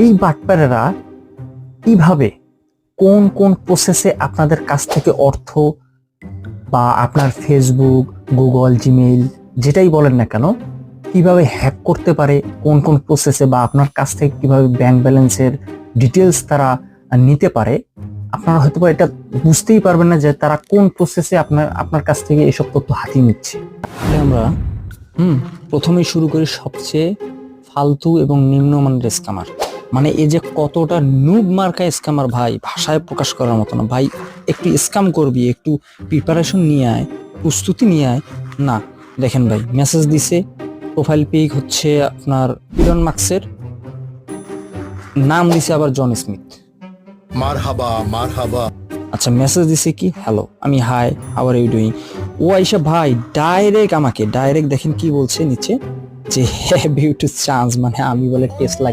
এই বাটপারেরা কিভাবে কোন কোন প্রসেসে আপনাদের কাছ থেকে অর্থ বা আপনার ফেসবুক, গুগল, জিমেইল যেটাই বলেন না কেন কিভাবে হ্যাক করতে পারে, কোন কোন প্রসেসে বা আপনার কাছ থেকে কিভাবে ব্যাংক ব্যালেন্সের ডিটেলস তারা নিতে পারে, আপনারা হয়তো বা এটা বুঝতেই পারবেন না যে তারা কোন প্রসেসে আপনার কাছ থেকে এসব তথ্য হাতিয়ে নিচ্ছে। তাহলে আমরা প্রথমেই শুরু করি সবচেয়ে ফালতু এবং নিম্নমানের স্ক্যামার। মানে এই যে কতটা নুব মার্কা স্ক্যামার ভাই, ভাষায় প্রকাশ করার মতো না ভাই। একটু স্ক্যাম করবি, একটু প্রিপারেশন নিয়ে আয়, প্রস্তুতি নিয়ে আয়। না, দেখেন ভাই মেসেজ দিছে, প্রোফাইল পিক হচ্ছে আপনার ইলন মাস্কের, নাম দিছে আবার জন স্মিথ। মারহাবা মারহাবা। আচ্ছা, মেসেজ দিছে কি, হ্যালো, আমি high, how are you doing. ও আইসা ভাই ডাইরেক্ট দেখেন কি বলছে নিচে, যে হ্যাভ ইউ টু চান্স, মানে আমি বলে টেসলা